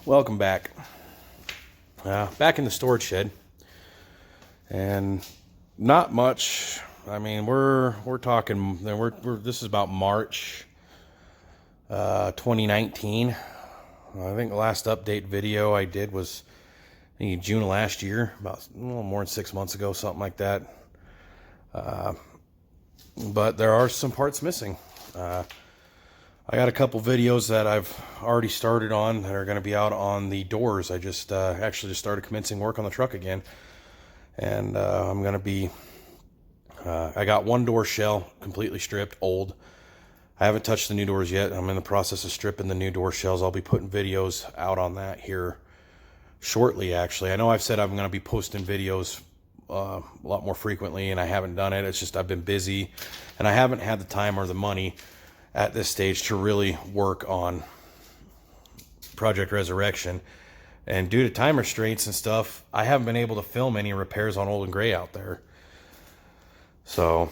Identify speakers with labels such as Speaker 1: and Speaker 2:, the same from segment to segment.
Speaker 1: Welcome back. Back in the storage shed, and not much. I mean, we're talking. This is about March, 2019. I think the last update video I did was in June of last year, about a little more than 6 months ago, something like that. But there are some parts missing. I got a couple videos that I've already started on that are going to be out on the doors. I just actually just started commencing work on the truck again, and I'm going to be I got one door shell completely stripped, old. I haven't touched the new doors yet. I'm in the process of stripping the new door shells. I'll be putting videos out on that here shortly, actually. I know I've said I'm going to be posting videos a lot more frequently, and I haven't done it. It's just I've been busy, and I haven't had the time or the money at this stage to really work on Project Resurrection. And due to time restraints and stuff, I haven't been able to film any repairs on Old and Gray out there. So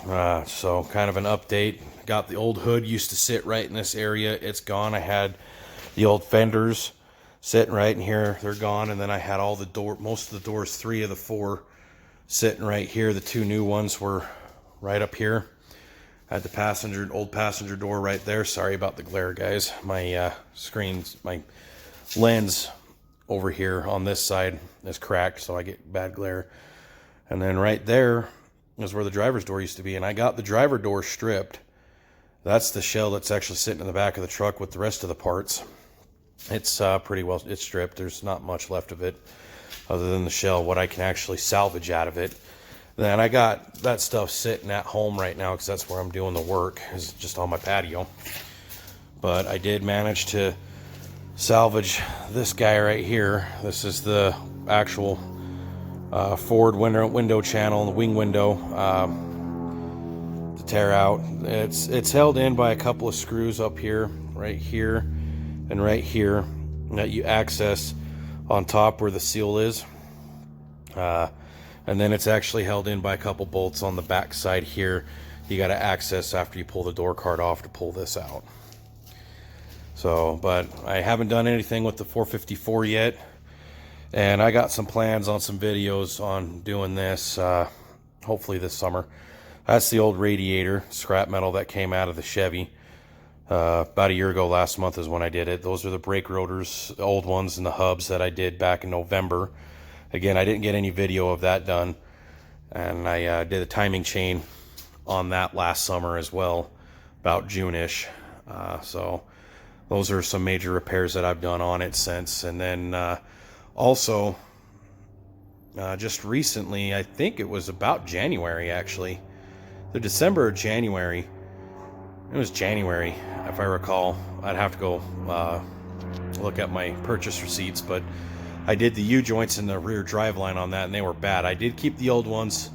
Speaker 1: kind of an update. Got the old hood, used to sit right in this area. It's gone. I had the old fenders sitting right in here. They're gone. And then I had all the most of the doors, 3 of the 4 sitting right here. The 2 new ones were right up here. I had the old passenger door right there. Sorry about the glare, guys. My my lens over here on this side is cracked, so I get bad glare. And then right there is where the driver's door used to be, and I got the driver door stripped. That's the shell that's actually sitting in the back of the truck with the rest of the parts. It's pretty well, it's stripped. There's not much left of it other than the shell, what I can actually salvage out of it. Then I got that stuff sitting at home right now because that's where I'm doing the work, is just on my patio. But I did manage to salvage this guy right here. This is the actual forward window channel, the wing window to tear out. It's held in by a couple of screws up here, right here, and right here that you access on top where the seal is. And then it's actually held in by a couple bolts on the back side here. You got to access after you pull the door card off to pull this out. So, but I haven't done anything with the 454 yet. And I got some plans on some videos on doing this, hopefully this summer. That's the old radiator, scrap metal that came out of the Chevy. About a year ago, last month is when I did it. Those are the brake rotors, the old ones, and the hubs that I did back in November. Again, I didn't get any video of that done, and I did a timing chain on that last summer as well, about June-ish. So those are some major repairs that I've done on it since. And then also, just recently, I think it was about January, actually. The December or January. It was January, if I recall. I'd have to go look at my purchase receipts, but I did the U-joints in the rear driveline on that, and they were bad. I did keep the old ones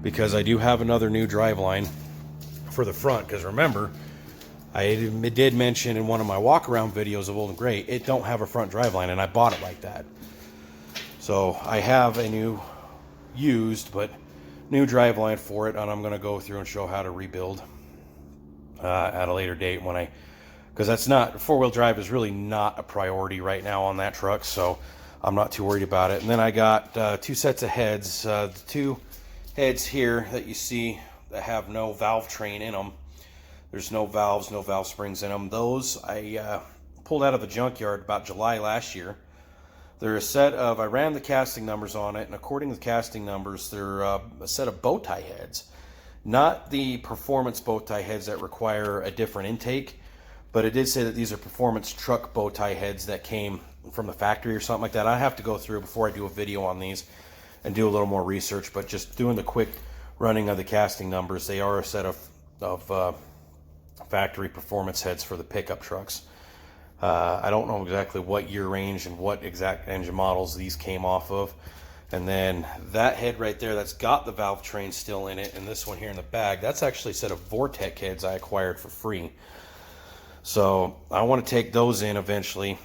Speaker 1: because I do have another new driveline for the front. Because remember, I did mention in one of my walk-around videos of Old and Gray, it don't have a front driveline, and I bought it like that. So I have a new used, but new driveline for it, and I'm going to go through and show how to rebuild at a later date when because that's not, 4-wheel drive is really not a priority right now on that truck, so I'm not too worried about it. And then I got 2 sets of heads. The 2 heads here that you see that have no valve train in them. There's no valves, no valve springs in them. Those I pulled out of the junkyard about July last year. They're a set of, I ran the casting numbers on it, and according to the casting numbers, they're a set of bow tie heads. Not the performance bow tie heads that require a different intake, but it did say that these are performance truck bow tie heads that came from the factory or something like that. I have to go through before I do a video on these and do a little more research, but just doing the quick running of the casting numbers, they are a set of factory performance heads for the pickup trucks. I don't know exactly what year range and what exact engine models these came off of. And then that head right there that's got the valve train still in it, and this one here in the bag, that's actually a set of Vortec heads I acquired for free. So I want to take those in eventually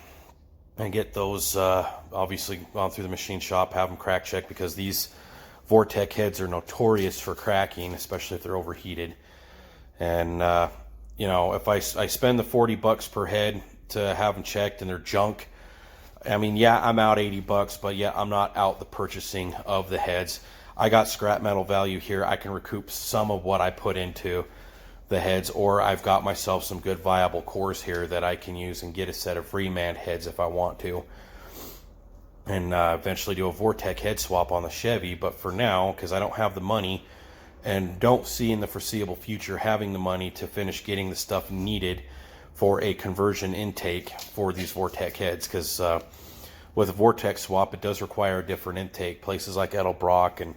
Speaker 1: and get those obviously gone through the machine shop, have them crack checked, because these Vortec heads are notorious for cracking, especially if they're overheated. And you know, if I spend the $40 per head, to have them checked and they're junk, I mean, yeah, I'm out $80, but yeah, I'm not out the purchasing of the heads. I got scrap metal value here. I can recoup some of what I put into the heads, or I've got myself some good viable cores here that I can use and get a set of reman heads if I want to, and eventually do a Vortec head swap on the Chevy. But for now, because I don't have the money and don't see in the foreseeable future having the money to finish getting the stuff needed for a conversion intake for these Vortec heads, because with a Vortec swap, it does require a different intake. Places like Edelbrock and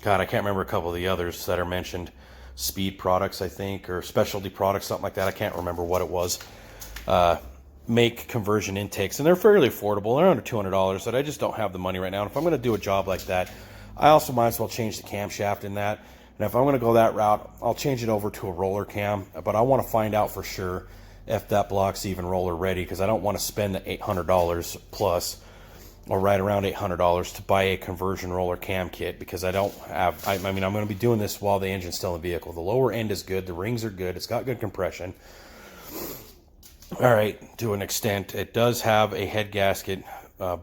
Speaker 1: God, I can't remember a couple of the others that are mentioned. Speed Products, I think, or Specialty Products, something like that. I can't remember what it was. Make conversion intakes, and they're fairly affordable. They're under $200, but I just don't have the money right now. And if I'm going to do a job like that, I also might as well change the camshaft in that. And if I'm going to go that route, I'll change it over to a roller cam. But I want to find out for sure if that block's even roller ready, because I don't want to spend the $800 plus, or right around $800 to buy a conversion roller cam kit, because I don't have, I mean, I'm going to be doing this while the engine's still in the vehicle. The lower end is good. The rings are good. It's got good compression. All right, to an extent. It does have a head gasket,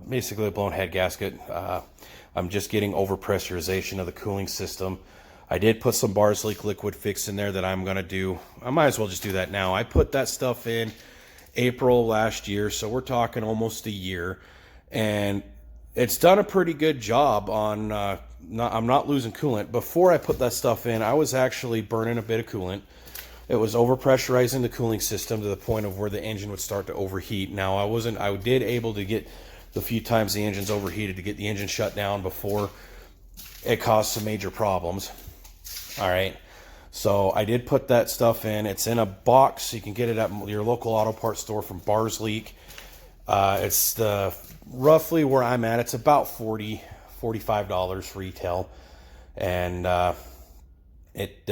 Speaker 1: basically a blown head gasket. I'm just getting overpressurization of the cooling system. I did put some Barsleek liquid fix in there that I'm going to do. I might as well just do that now. I put that stuff in April last year, so we're talking almost a year. And it's done a pretty good job on, I'm not losing coolant. Before I put that stuff in, I was actually burning a bit of coolant. It was overpressurizing the cooling system to the point of where the engine would start to overheat. Now, I did able to get the few times the engine's overheated to get the engine shut down before it caused some major problems. All right. So I did put that stuff in. It's in a box. You can get it at your local auto parts store from Barsleek. It's roughly where I'm at. It's about $45 retail, and it's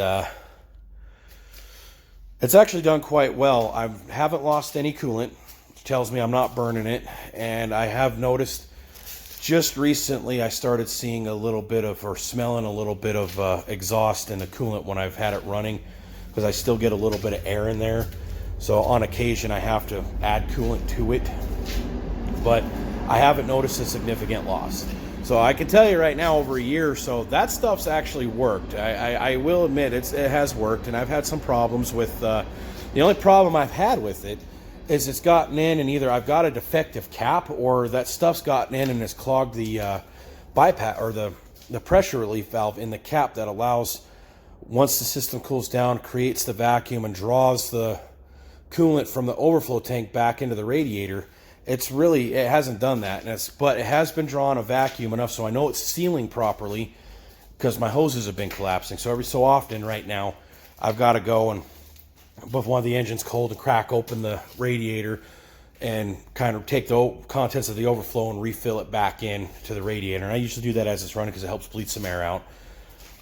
Speaker 1: actually done quite well. I haven't lost any coolant, which tells me I'm not burning it. And I have noticed just recently I started seeing a little bit of, or smelling a little bit of exhaust in the coolant when I've had it running, because I still get a little bit of air in there. So on occasion I have to add coolant to it, but I haven't noticed a significant loss. So I can tell you right now, over a year or so, that stuff's actually worked. I will admit it has worked, and I've had some problems with, the only problem I've had with it is it's gotten in, and either I've got a defective cap, or that stuff's gotten in and has clogged the bypass, or the pressure relief valve in the cap that allows, once the system cools down, creates the vacuum and draws the coolant from the overflow tank back into the radiator. It hasn't done that, but it has been drawing a vacuum enough so I know it's sealing properly, because my hoses have been collapsing. So every so often right now, I've got to go and, if one of the engine's cold, and crack open the radiator and kind of take the contents of the overflow and refill it back in to the radiator. And I usually do that as it's running, because it helps bleed some air out.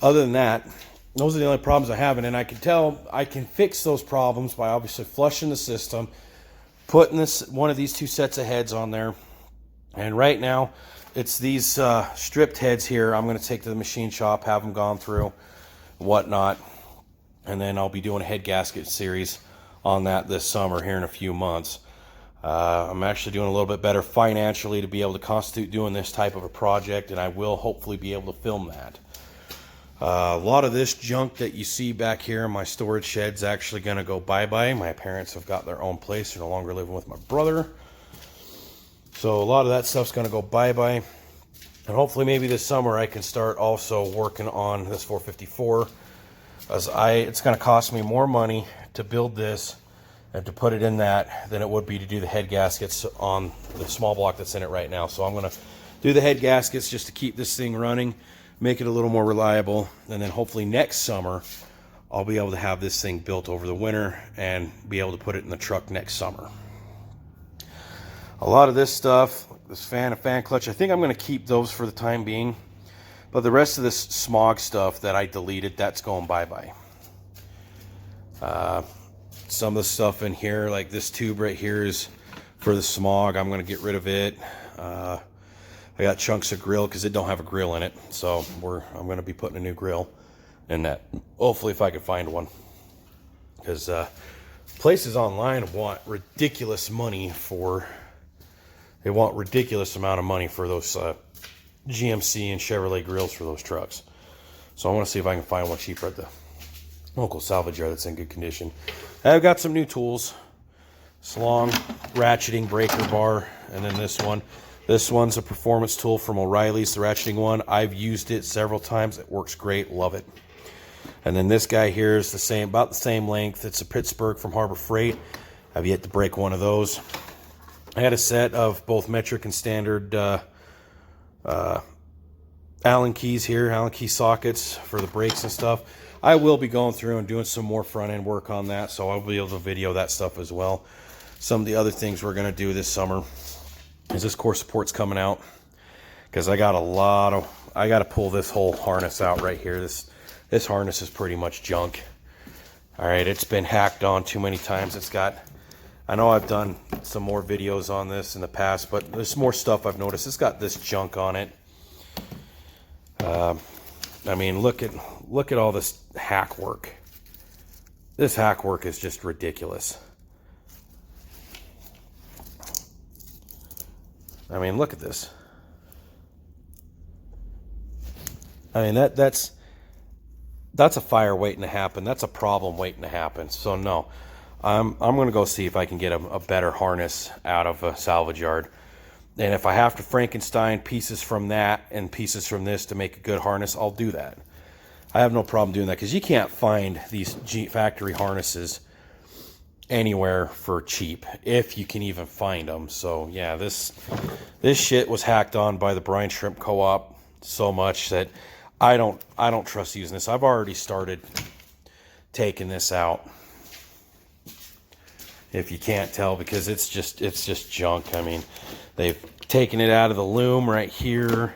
Speaker 1: Other than that, those are the only problems I have. And I can tell I can fix those problems by obviously flushing the system, putting one of these two sets of heads on there. And right now it's these stripped heads here. I'm going to take to the machine shop, have them gone through, whatnot, and then I'll be doing a head gasket series on that this summer here in a few months. I'm actually doing a little bit better financially to be able to constitute doing this type of a project, and I will hopefully be able to film that. A lot of this junk that you see back here in my storage shed's actually going to go bye-bye. My parents have got their own place. They're no longer living with my brother. So a lot of that stuff's going to go bye-bye. And hopefully maybe this summer I can start also working on this 454. As it's going to cost me more money to build this and to put it in that than it would be to do the head gaskets on the small block that's in it right now. So I'm going to do the head gaskets just to keep this thing running, make it a little more reliable, and then hopefully next summer I'll be able to have this thing built over the winter and be able to put it in the truck next summer. A lot of this stuff, this fan and fan clutch, I think I'm going to keep those for the time being, but the rest of this smog stuff that I deleted, that's going bye-bye. Some of the stuff in here, like this tube right here, is for the smog. I'm going to get rid of it. I got chunks of grill because it don't have a grill in it, so I'm going to be putting a new grill in that. Hopefully, if I can find one, because places online want ridiculous money for, they want ridiculous amount of money for those GMC and Chevrolet grills for those trucks. So I want to see if I can find one cheaper at the local salvage yard that's in good condition. I've got some new tools. This long ratcheting breaker bar, and then this one. This one's a performance tool from O'Reilly's, the ratcheting one. I've used it several times. It works great. Love it. And then this guy here is the same, about the same length. It's a Pittsburgh from Harbor Freight. I've yet to break one of those. I had a set of both metric and standard Allen keys here, Allen key sockets for the brakes and stuff. I will be going through and doing some more front end work on that, so I'll be able to video that stuff as well. Some of the other things we're going to do this summer is this core support's coming out, because I got to pull this whole harness out right here. This harness is pretty much junk. All right, it's been hacked on too many times. I know I've done some more videos on this in the past, but there's more stuff I've noticed. It's got this junk on it. I mean, look at all this hack work. This hack work is just ridiculous. I mean, look at this. I mean, that's a fire waiting to happen. That's a problem waiting to happen. So no, I'm going to go see if I can get a better harness out of a salvage yard. And if I have to Frankenstein pieces from that and pieces from this to make a good harness, I'll do that. I have no problem doing that, because you can't find these factory harnesses anywhere for cheap, if you can even find them. So yeah, this shit was hacked on by the Brine Shrimp Co-op so much that I don't trust using this. I've already started taking this out, if you can't tell, because it's just junk. I mean, they've taken it out of the loom right here.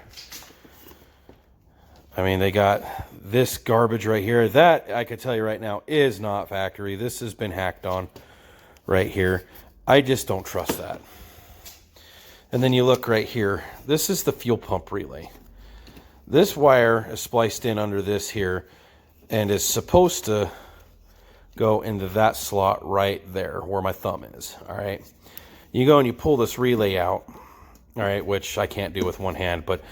Speaker 1: I mean, they got this garbage right here. That, I can tell you right now, is not factory. This has been hacked on right here. I just don't trust that. And then you look right here. This is the fuel pump relay. This wire is spliced in under this here and is supposed to go into that slot right there where my thumb is. All right. You go and you pull this relay out. All right, which I can't do with one hand, but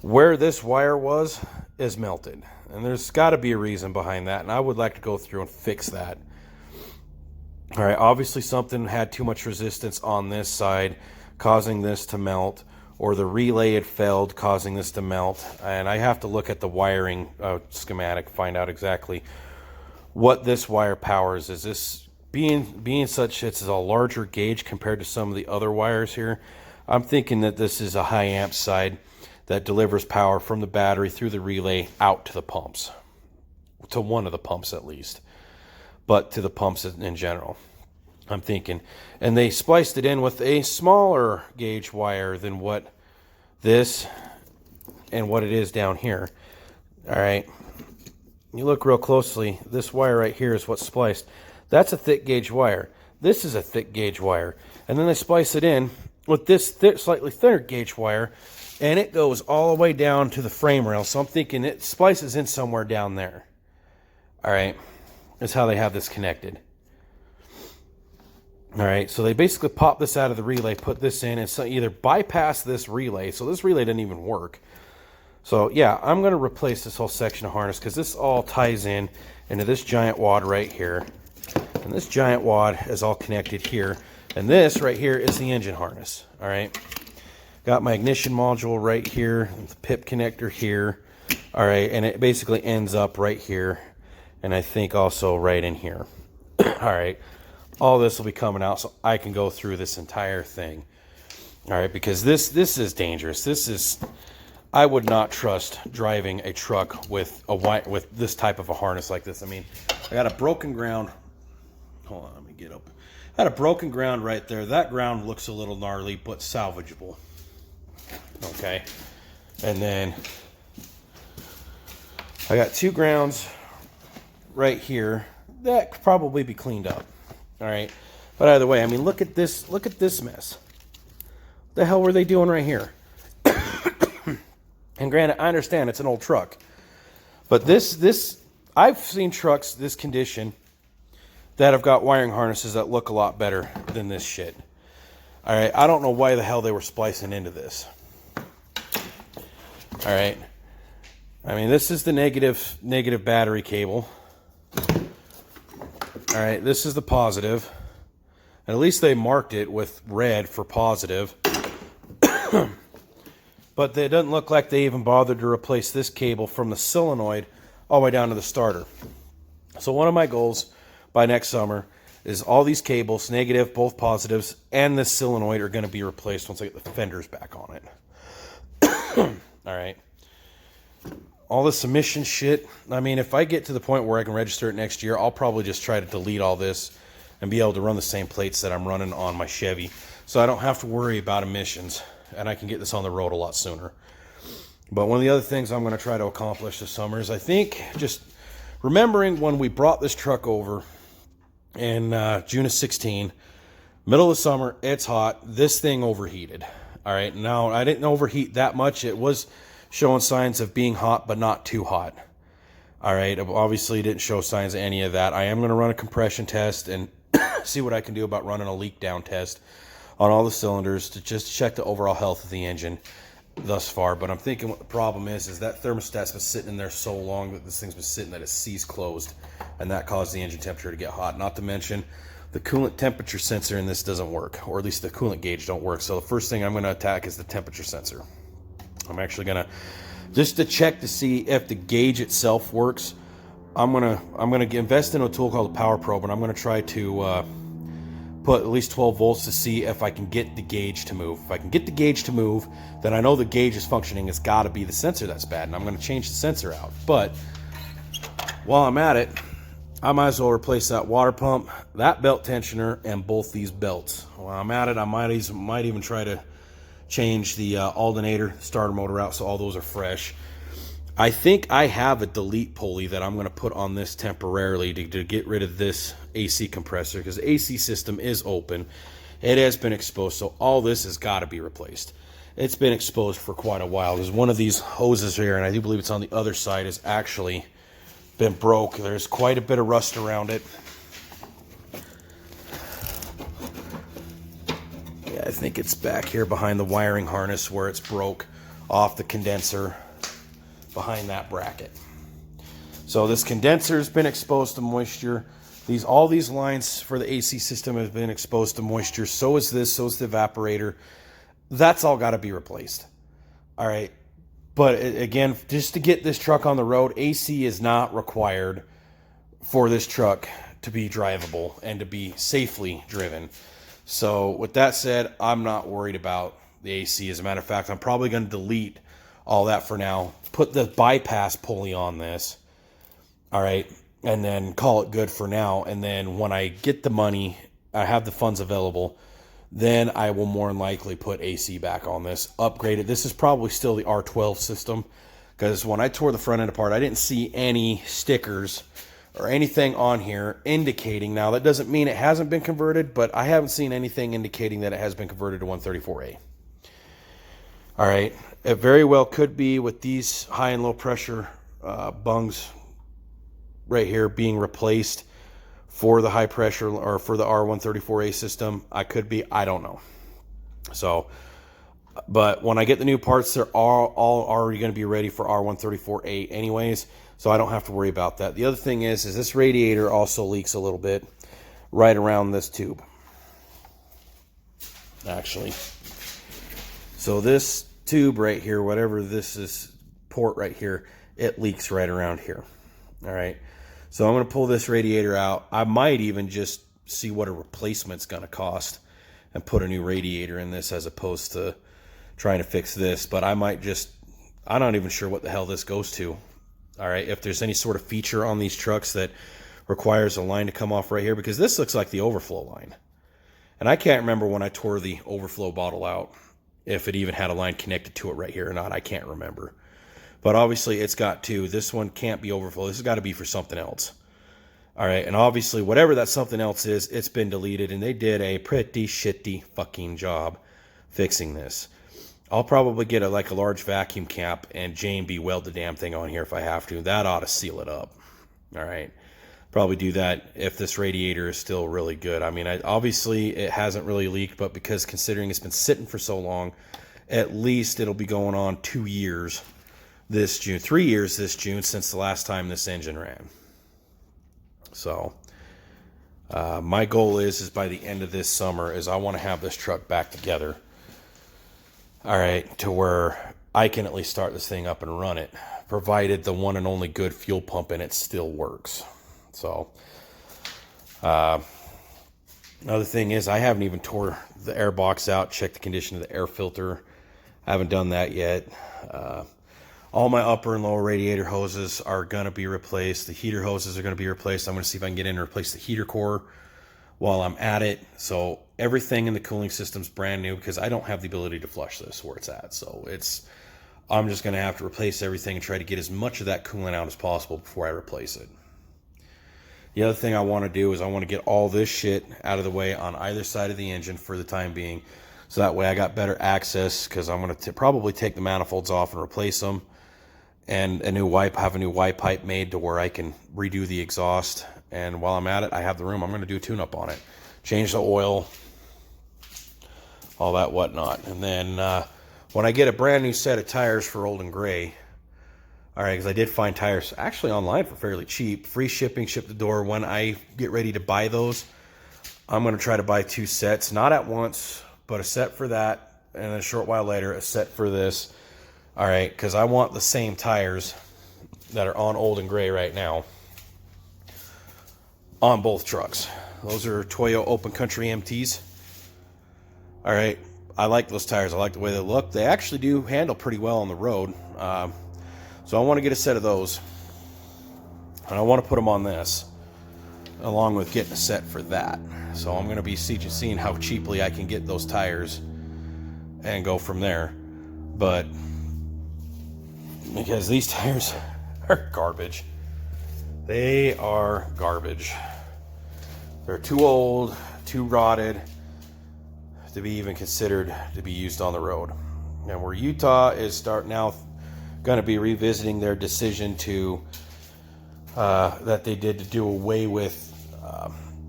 Speaker 1: where this wire was is melted. And there's got to be a reason behind that, and I would like to go through and fix that. All right, obviously something had too much resistance on this side, causing this to melt, or the relay had failed, causing this to melt. And I have to look at the wiring schematic, find out exactly what this wire powers. Is this being such it's a larger gauge compared to some of the other wires here? I'm thinking that this is a high amp side that delivers power from the battery through the relay out to the pumps, to one of the pumps at least, but to the pumps in general, I'm thinking. And they spliced it in with a smaller gauge wire than what this and what it is down here. All right, you look real closely, this wire right here is what's spliced. That's a thick gauge wire. This is a thick gauge wire. And then they splice it in with this slightly thinner gauge wire, and it goes all the way down to the frame rail. So I'm thinking it splices in somewhere down there. All right, that's how they have this connected. All right, so they basically pop this out of the relay, put this in, and so either bypass this relay, so this relay didn't even work. So yeah, I'm going to replace this whole section of harness, because this all ties in into this giant wad right here. And this giant wad is all connected here. And this right here is the engine harness. All right. Got my ignition module right here, the PIP connector here. All right. And it basically ends up right here. And I think also right in here. All right. All this will be coming out so I can go through this entire thing. All right. Because this is dangerous. I would not trust driving a truck with this type of a harness like this. I mean, I got a broken ground. Hold on, let me get up. I had a broken ground right there. That ground looks a little gnarly, but salvageable. Okay. And then I got two grounds right here that could probably be cleaned up. All right. But either way, I mean, look at this mess. What the hell were they doing right here? And granted, I understand it's an old truck, but this I've seen trucks this condition that have got wiring harnesses that look a lot better than this shit. All right, I don't know why the hell they were splicing into this. All right, I mean, this is the negative battery cable. All right, this is the positive. And at least they marked it with red for positive. But it doesn't look like they even bothered to replace this cable from the solenoid all the way down to the starter. So one of my goals by next summer is all these cables, negative, both positives, and this solenoid are going to be replaced once I get the fenders back on it. All right. All this emission shit, I mean, if I get to the point where I can register it next year, I'll probably just try to delete all this and be able to run the same plates that I'm running on my Chevy, so I don't have to worry about emissions, and I can get this on the road a lot sooner. But one of the other things I'm going to try to accomplish this summer is, I think, just remembering when we brought this truck over in June of 16, middle of the summer, it's hot, this thing overheated. All right, now I didn't overheat that much. It was showing signs of being hot, but not too hot. All right, obviously didn't show signs of any of that. I am going to run a compression test and see what I can do about running a leak down test on all the cylinders to just check the overall health of the engine thus far. But I'm thinking what the problem is that thermostat's been sitting in there so long that this thing's been sitting that it's seized closed, and that caused the engine temperature to get hot. Not to mention the coolant temperature sensor in this doesn't work, or at least the coolant gauge don't work. So the first thing I'm going to attack is the temperature sensor. I'm actually going to, just to check to see if the gauge itself works, I'm gonna invest in a tool called a Power Probe, and I'm gonna try to put at least 12 volts to see if I can get the gauge to move. If I can get the gauge to move, then I know the gauge is functioning. It's got to be the sensor that's bad, and I'm gonna change the sensor out. But while I'm at it, I might as well replace that water pump, that belt tensioner, and both these belts. While I'm at it, I might even try to change the alternator, starter motor out, so all those are fresh. I think I have a delete pulley that I'm going to put on this temporarily to get rid of this AC compressor, because the AC system is open. It has been exposed, so all this has got to be replaced. It's been exposed for quite a while. There's one of these hoses here, and I do believe it's on the other side, has actually been broke. There's quite a bit of rust around it. Yeah, I think it's back here behind the wiring harness where it's broke off the condenser behind that bracket. So this condenser has been exposed to moisture. All these lines for the AC system have been exposed to moisture. So is this, so is the evaporator. That's all got to be replaced. All right. But again, just to get this truck on the road, AC is not required for this truck to be drivable and to be safely driven. So with that said, I'm not worried about the AC. As a matter of fact, I'm probably going to delete all that for now, put the bypass pulley on this, all right, and then call it good for now. And then when I get the money, I have the funds available, then I will more than likely put AC back on this, upgrade it. This is probably still the R12 system, because when I tore the front end apart, I didn't see any stickers or anything on here indicating. Now, that doesn't mean it hasn't been converted, but I haven't seen anything indicating that it has been converted to 134A. All right. It very well could be with these high and low pressure bungs right here being replaced for the high pressure or for the R134A system. I don't know. So, but when I get the new parts, they're all already going to be ready for R134A anyways, so I don't have to worry about that. The other thing is this radiator also leaks a little bit right around this tube, actually. So this tube right here, whatever this is, port right here, it leaks right around here. All right. So I'm going to pull this radiator out. I might even just see what a replacement's going to cost and put a new radiator in this as opposed to trying to fix this. But I'm not even sure what the hell this goes to. All right. If there's any sort of feature on these trucks that requires a line to come off right here, because this looks like the overflow line. And I can't remember when I tore the overflow bottle out, if it even had a line connected to it right here or not. I can't remember. But obviously it's got to. This one can't be overflow. This has got to be for something else. All right, and obviously whatever that something else is, it's been deleted, and they did a pretty shitty fucking job fixing this. I'll probably get a large vacuum cap and J&B weld the damn thing on here if I have to. That ought to seal it up. All right. probably do that if this radiator is still really good. I mean, obviously it hasn't really leaked, but because considering it's been sitting for so long, at least it'll be going on 2 years this June, 3 years this June since the last time this engine ran. So my goal is by the end of this summer is I want to have this truck back together. All right, to where I can at least start this thing up and run it, provided the one and only good fuel pump in it still works. So another thing is I haven't even tore the air box out, checked the condition of the air filter. I haven't done that yet. All my upper and lower radiator hoses are going to be replaced. The heater hoses are going to be replaced. I'm going to see if I can get in and replace the heater core while I'm at it. So everything in the cooling system's brand new because I don't have the ability to flush this where it's at. So I'm just going to have to replace everything and try to get as much of that coolant out as possible before I replace it. The other thing I want to do is I want to get all this shit out of the way on either side of the engine for the time being. So that way I got better access because I'm going to probably take the manifolds off and replace them. And have a new wipe pipe made to where I can redo the exhaust. And while I'm at it, I have the room. I'm going to do a tune-up on it. Change the oil, all that whatnot. And then when I get a brand new set of tires for Old and Gray, all right, because I did find tires actually online for fairly cheap. Free shipping, ship to door. When I get ready to buy those, I'm going to try to buy 2 sets. Not at once, but a set for that. And then a short while later, a set for this. All right, because I want the same tires that are on Old and Gray right now on both trucks. Those are Toyo Open Country MTs. All right, I like those tires. I like the way they look. They actually do handle pretty well on the road. So I want to get a set of those. And I want to put them on this, along with getting a set for that. So I'm going to be seeing how cheaply I can get those tires and go from there. But because these tires are garbage. They are garbage. They're too old, too rotted to be even considered to be used on the road. And where Utah is now going to be revisiting their decision to that they did to do away with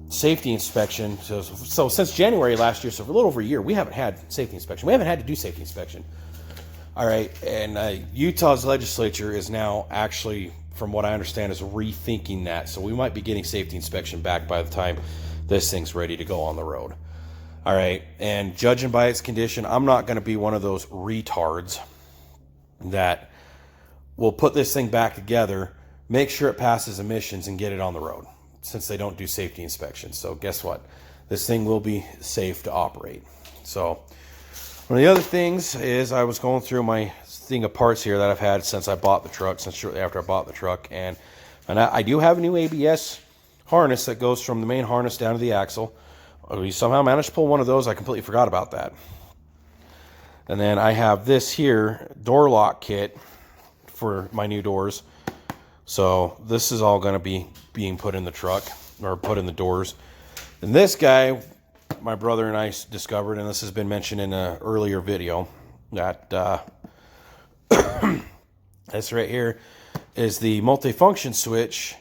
Speaker 1: safety inspection. So since January last year, so for a little over a year, we haven't had safety inspection. We haven't had to do safety inspection. All right, and Utah's legislature is now actually, from what I understand, is rethinking that. So we might be getting safety inspection back by the time this thing's ready to go on the road. All right, and judging by its condition, I'm not going to be one of those retards that will put this thing back together, make sure it passes emissions, and get it on the road, since they don't do safety inspections. So guess what? This thing will be safe to operate. So one of the other things is I was going through my thing of parts here that I've had since I bought the truck, since shortly after I bought the truck. And I do have a new ABS harness that goes from the main harness down to the axle. We somehow managed to pull one of those. I completely forgot about that. And then I have this here door lock kit for my new doors. So this is all going to be being put in the truck, or put in the doors. And this guy, my brother and I discovered, and this has been mentioned in an earlier video, that this right here is the multifunction switch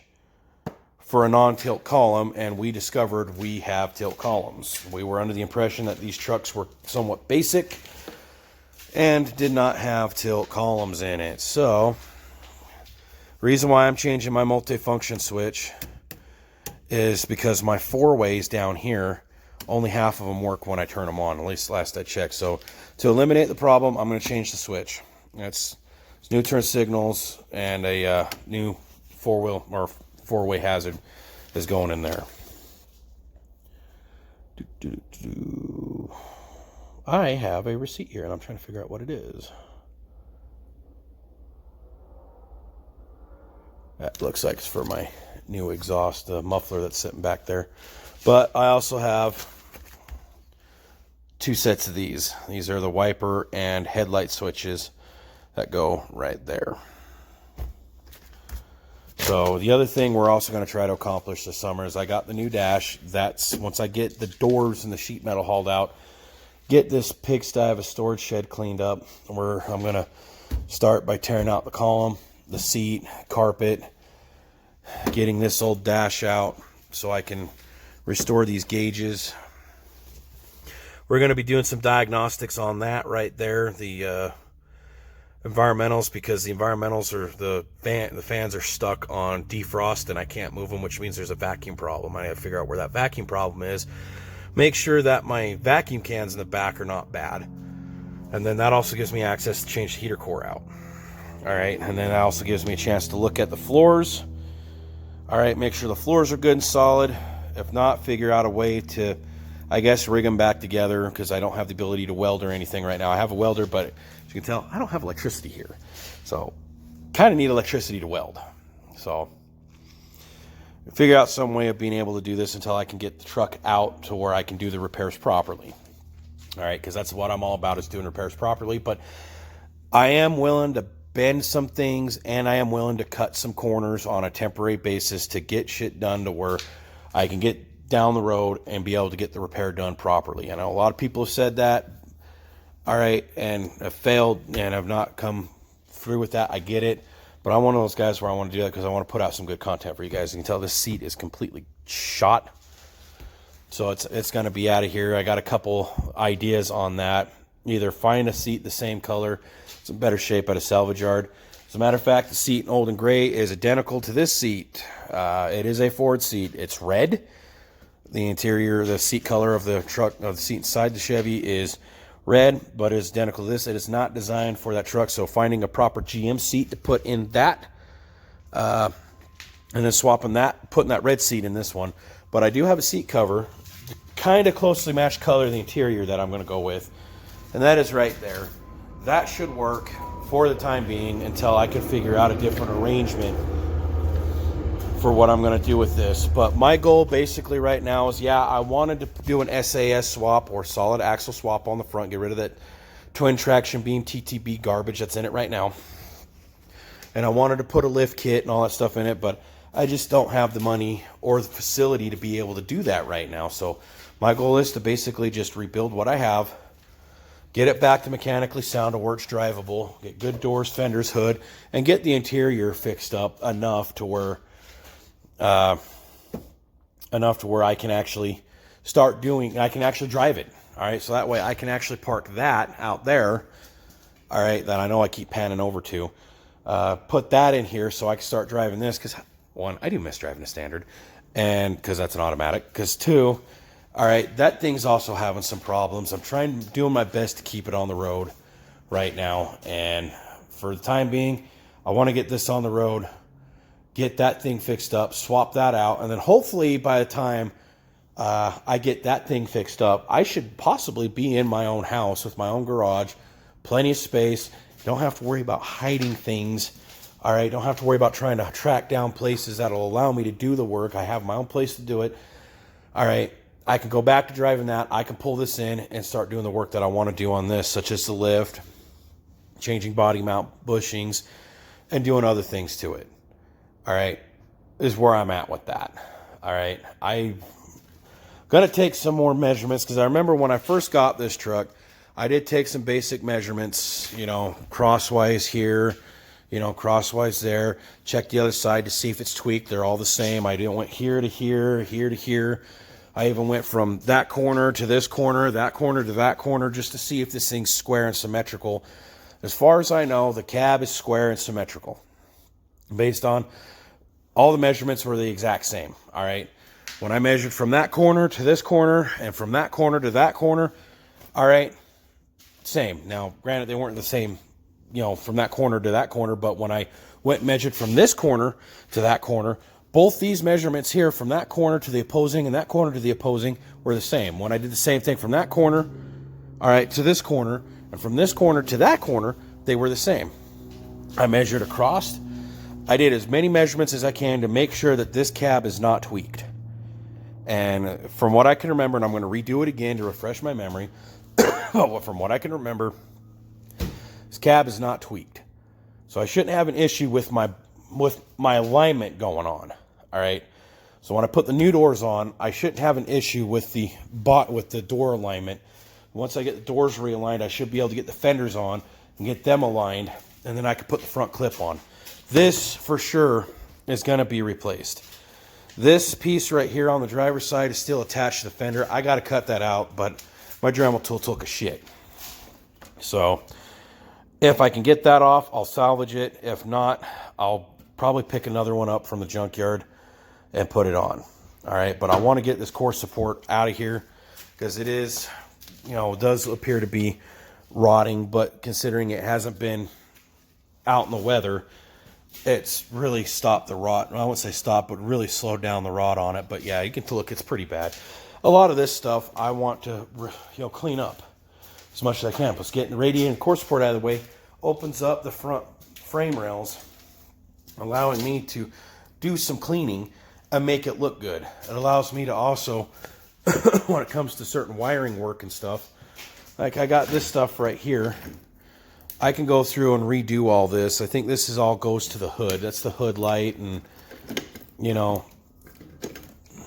Speaker 1: for a non-tilt column, and we discovered we have tilt columns. We were under the impression that these trucks were somewhat basic and did not have tilt columns in it. So reason why I'm changing my multifunction switch is because my 4-ways down here, only half of them work when I turn them on, at least last I checked. So to eliminate the problem, I'm going to change the switch. It's new turn signals, and a new 4-way hazard is going in there. I have a receipt here, and I'm trying to figure out what it is. That looks like it's for my new exhaust, the muffler that's sitting back there. But I also have 2 sets of these. These are the wiper and headlight switches that go right there. So the other thing we're also going to try to accomplish this summer is I got the new dash. That's once I get the doors and the sheet metal hauled out, get this pigsty of a storage shed cleaned up, where I'm going to start by tearing out the column, the seat, carpet, getting this old dash out so I can restore these gauges. We're going to be doing some diagnostics on that right there, the environmentals, because the environmentals are the fans are stuck on defrost and I can't move them, which means there's a vacuum problem. I have to figure out where that vacuum problem is, make sure that my vacuum cans in the back are not bad, and then that also gives me access to change the heater core out. All right, and then that also gives me a chance to look at the floors. All right, make sure the floors are good and solid. If not, figure out a way to, I guess, rig them back together, because I don't have the ability to weld or anything right now. I have a welder, but as you can tell, I don't have electricity here. So kind of need electricity to weld. So figure out some way of being able to do this until I can get the truck out to where I can do the repairs properly. All right, because that's what I'm all about, is doing repairs properly. But I am willing to bend some things, and I am willing to cut some corners on a temporary basis to get shit done to where I can get down the road and be able to get the repair done properly. I know a lot of people have said that, all right, and have failed and have not come through with that. I get it, but I'm one of those guys where I want to do that because I want to put out some good content for you guys. You can tell this seat is completely shot, so it's going to be out of here. I got a couple ideas on that. Either find a seat the same color, it's in better shape at a salvage yard. As a matter of fact, the seat in Old and Gray is identical to this seat. It is a Ford seat. It's red. The interior, the seat color of the truck, of the seat inside the Chevy, is red, but it's identical to this. It is not designed for that truck, so finding a proper GM seat to put in that, and then swapping that, putting that red seat in this one. But I do have a seat cover, kind of closely matched color of the interior, that I'm going to go with, and that is right there. That should work for the time being until I can figure out a different arrangement for what I'm going to do with this. But my goal basically right now is, yeah, I wanted to do an SAS swap or solid axle swap on the front, get rid of that twin traction beam TTB garbage that's in it right now. And I wanted to put a lift kit and all that stuff in it, but I just don't have the money or the facility to be able to do that right now. So my goal is to basically just rebuild what I have, get it back to mechanically sound to where it's drivable, get good doors, fenders, hood, and get the interior fixed up enough to where I can actually start doing, I can actually drive it. All right, so that way I can actually park that out there, all right, that I know I keep panning over to. Put that in here so I can start driving this, because one, I do miss driving a standard, and because that's an automatic. Because two, all right, that thing's also having some problems. I'm doing my best to keep it on the road right now, and for the time being, I want to get this on the road, get that thing fixed up, swap that out, and then hopefully by the time I get that thing fixed up, I should possibly be in my own house with my own garage, plenty of space, don't have to worry about hiding things, all right, don't have to worry about trying to track down places that'll allow me to do the work. I have my own place to do it, all right. I can go back to driving that. I can pull this in and start doing the work that I want to do on this, such as the lift, changing body mount bushings, and doing other things to it. All right, is where I'm at with that. All right, I'm going to take some more measurements, because I remember when I first got this truck, I did take some basic measurements, you know, crosswise here, you know, crosswise there. Check the other side to see if it's tweaked. They're all the same. I didn't went here to here, here to here. I even went from that corner to this corner, that corner to that corner, just to see if this thing's square and symmetrical. As far as I know, the cab is square and symmetrical. Based on all the measurements were the exact same, all right? When I measured from that corner to this corner and from that corner to that corner, all right, same. Now, granted, they weren't the same, you know, from that corner to that corner, but when I went and measured from this corner to that corner, both these measurements here from that corner to the opposing and that corner to the opposing were the same. When I did the same thing from that corner, all right, to this corner, and from this corner to that corner, they were the same. I measured across. I did as many measurements as I can to make sure that this cab is not tweaked. And from what I can remember, and I'm going to redo it again to refresh my memory, but from what I can remember, this cab is not tweaked. So I shouldn't have an issue with my alignment going on. All right. So when I put the new doors on, I shouldn't have an issue with the door alignment. Once I get the doors realigned, I should be able to get the fenders on and get them aligned, and then I can put the front clip on. This for sure is going to be replaced. This piece right here on the driver's side is still attached to the fender. I got to cut that out, but my Dremel tool took a shit. So if I can get that off, I'll salvage it. If not, I'll probably pick another one up from the junkyard and put it on. All right, but I want to get this core support out of here because it is, you know, it does appear to be rotting, but considering it hasn't been out in the weather, it's really stopped the rot. I wouldn't say stop, but really slowed down the rot on it. But yeah, you can look, it's pretty bad. A lot of this stuff I want to, you know, clean up as much as I can. Plus getting the radiator and core support out of the way opens up the front frame rails, allowing me to do some cleaning and make it look good. It allows me to also, when it comes to certain wiring work and stuff, like I got this stuff right here, I can go through and redo all this. I think this is all goes to the hood. That's the hood light, and you know,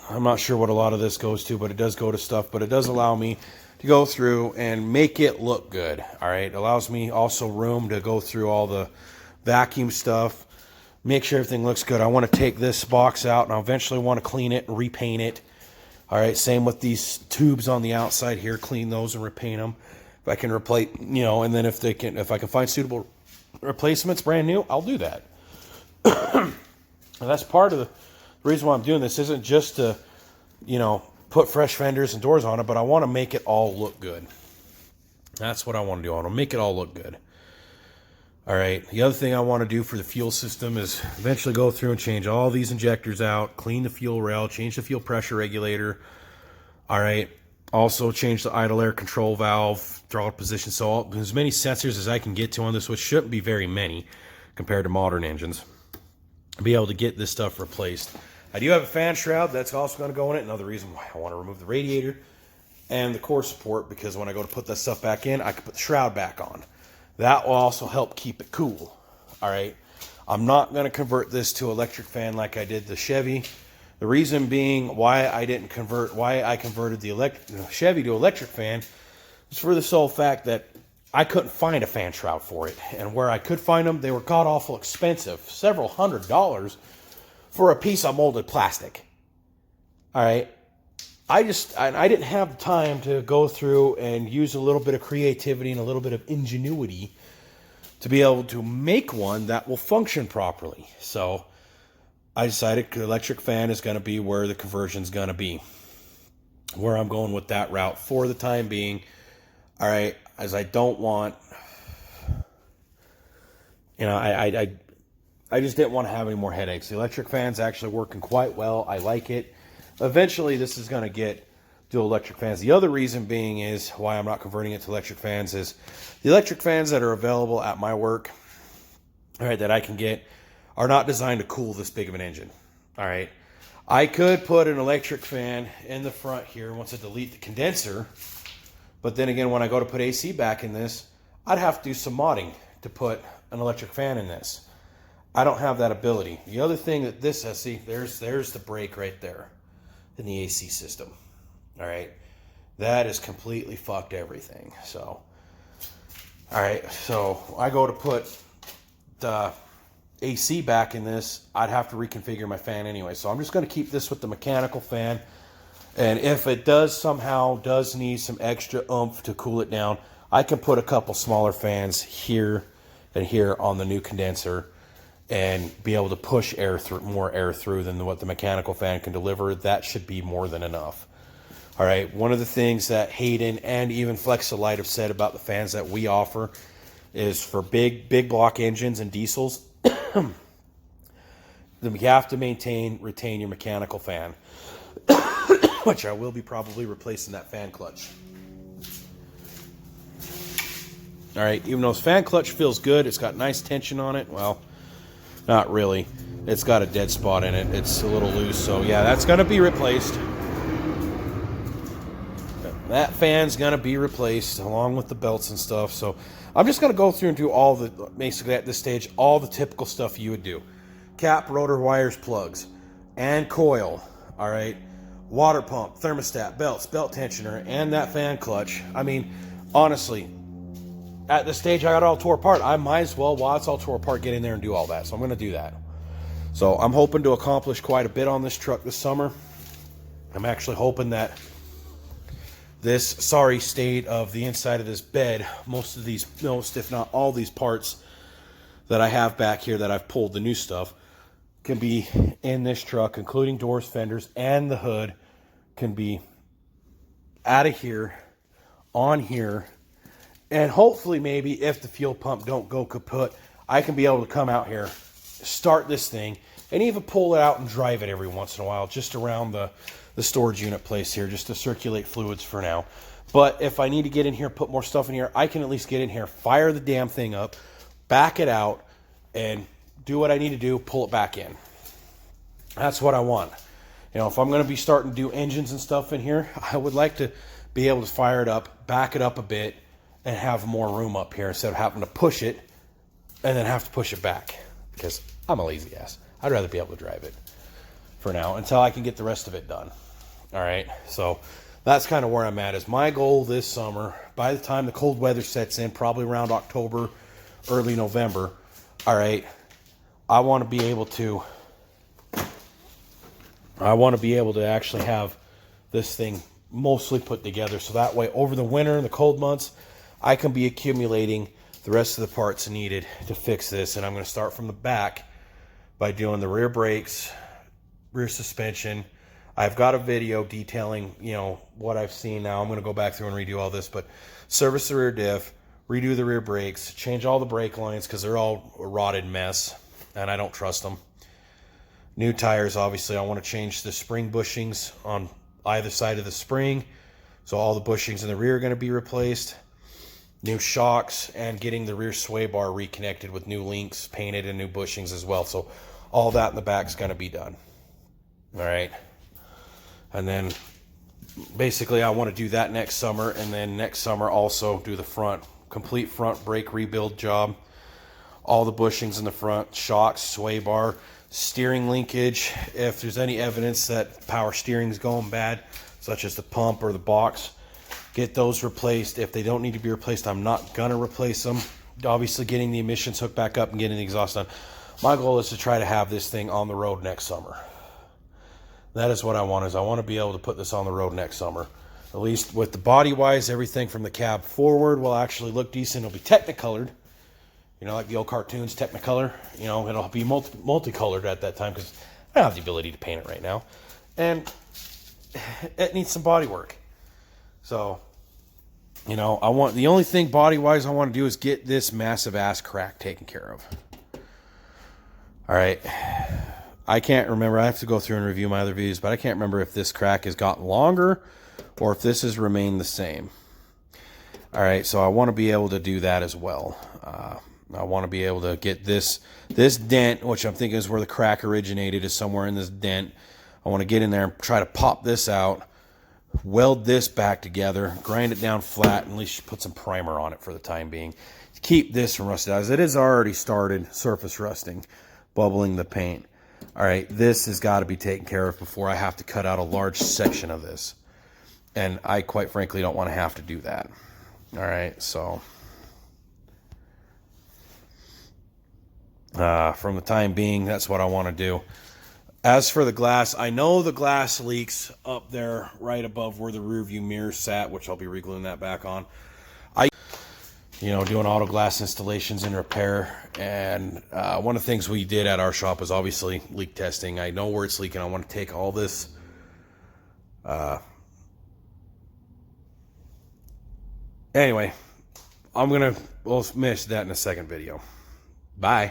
Speaker 1: I'm not sure what a lot of this goes to, but it does go to stuff. But it does allow me to go through and make it look good. All right, it allows me also room to go through all the vacuum stuff, make sure everything looks good. I want to take this box out, and I eventually want to clean it and repaint it. All right, same with these tubes on the outside here. Clean those and repaint them. If I can replace, you know, and then if I can find suitable replacements, brand new, I'll do that. And that's part of the reason why I'm doing this. Isn't just to, you know, put fresh fenders and doors on it, but I want to make it all look good. That's what I want to do. I want to make it all look good. All right. The other thing I want to do for the fuel system is eventually go through and change all these injectors out, clean the fuel rail, change the fuel pressure regulator. All right. Also change the idle air control valve, throttle position. So as many sensors as I can get to on this, which shouldn't be very many compared to modern engines, be able to get this stuff replaced. I do have a fan shroud that's also going to go in it. Another reason why I want to remove the radiator and the core support, because when I go to put that stuff back in, I can put the shroud back on. That will also help keep it cool. All right. I'm not going to convert this to electric fan like I did the Chevy. The reason being why I converted the Chevy to electric fan is for the sole fact that I couldn't find a fan shroud for it. And where I could find them, they were god-awful expensive. Several $100s for a piece of molded plastic. All right. I didn't have the time to go through and use a little bit of creativity and a little bit of ingenuity to be able to make one that will function properly. So I decided electric fan is going to be where the conversion is going to be, where I'm going with that route for the time being. All right, as I don't want, you know, I just didn't want to have any more headaches. The electric fan's actually working quite well. I like it. Eventually, this is going to get dual electric fans. The other reason being is why I'm not converting it to electric fans is the electric fans that are available at my work, all right, that I can get, are not designed to cool this big of an engine. All right. I could put an electric fan in the front here once I delete the condenser. But then again, when I go to put AC back in this, I'd have to do some modding to put an electric fan in this. I don't have that ability. The other thing that this has, see, there's the break right there in the AC system. All right. That is completely fucked everything. So, all right. So I go to put the AC back in this, I'd have to reconfigure my fan anyway. So I'm just going to keep this with the mechanical fan. And if it somehow need some extra oomph to cool it down, I can put a couple smaller fans here and here on the new condenser and be able to push more air through than what the mechanical fan can deliver. That should be more than enough. All right. One of the things that Hayden and even Flexolite have said about the fans that we offer is for big block engines and diesels, then you have to retain your mechanical fan, which I will be probably replacing that fan clutch. All right, even though this fan clutch feels good, it's got nice tension on it. Well, not really. It's got a dead spot in it. It's a little loose, so yeah, that's going to be replaced. That fan's going to be replaced along with the belts and stuff. So I'm just going to go through and do all the, basically at this stage, all the typical stuff you would do. Cap, rotor, wires, plugs, and coil. All right. Water pump, thermostat, belts, belt tensioner, and that fan clutch. I mean, honestly, at this stage I got it all tore apart. I might as well, while it's all tore apart, get in there and do all that. So I'm going to do that. So I'm hoping to accomplish quite a bit on this truck this summer. I'm actually hoping that this sorry state of the inside of this bed, most if not all these parts that I have back here that I've pulled, the new stuff, can be in this truck, including doors, fenders, and the hood can be out of here, on here, and hopefully maybe if the fuel pump don't go kaput, I can be able to come out here, start this thing, and even pull it out and drive it every once in a while, just around the storage unit place here, just to circulate fluids for now. But if I need to get in here, put more stuff in here, I can at least get in here, fire the damn thing up, back it out, and do what I need to do, pull it back in. That's what I want. You know, if I'm going to be starting to do engines and stuff in here, I would like to be able to fire it up, back it up a bit, and have more room up here instead of having to push it and then have to push it back, because I'm a lazy ass. I'd rather be able to drive it for now until I can get the rest of it done. All right, so that's kind of where I'm at. Is my goal this summer, by the time the cold weather sets in, probably around October, early November, all right, I want to be able to actually have this thing mostly put together, so that way over the winter and the cold months, I can be accumulating the rest of the parts needed to fix this. And I'm going to start from the back by doing the rear brakes, rear suspension. I've got a video detailing, you know, what I've seen now. I'm going to go back through and redo all this, but service the rear diff, redo the rear brakes, change all the brake lines because they're all a rotted mess and I don't trust them. New tires, obviously. I want to change the spring bushings on either side of the spring, so all the bushings in the rear are going to be replaced. New shocks, and getting the rear sway bar reconnected with new links painted and new bushings as well. So all that in the back is going to be done. All right. And then basically I want to do that next summer, and then next summer also do the front, complete front brake rebuild job. All the bushings in the front, shocks, sway bar, steering linkage. If there's any evidence that power steering is going bad, such as the pump or the box, get those replaced. If they don't need to be replaced, I'm not gonna replace them. Obviously getting the emissions hooked back up and getting the exhaust done. My goal is to try to have this thing on the road next summer. That is what I want, is I want to be able to put this on the road next summer. At least with the body wise, everything from the cab forward will actually look decent. It'll be technicolored, you know, like the old cartoons, Technicolor. You know, it'll be multicolored at that time because I don't have the ability to paint it right now, and it needs some body work. So, you know, the only thing body wise I want to do is get this massive ass crack taken care of. All right. I can't remember. I have to go through and review my other videos, but I can't remember if this crack has gotten longer or if this has remained the same. All right, so I want to be able to do that as well. I want to be able to get this dent, which I'm thinking is where the crack originated, is somewhere in this dent. I want to get in there and try to pop this out, weld this back together, grind it down flat, and at least put some primer on it for the time being to keep this from rusting out, as it has already started surface rusting, bubbling the paint. All right, this has got to be taken care of before I have to cut out a large section of this. And I, quite frankly, don't want to have to do that. All right, so from the time being, that's what I want to do. As for the glass, I know the glass leaks up there right above where the rear view mirror sat, which I'll be regluing that back on. Doing auto glass installations and repair. And one of the things we did at our shop was obviously leak testing. I know where it's leaking. I want to take all this. Anyway, we'll finish that in a second video. Bye.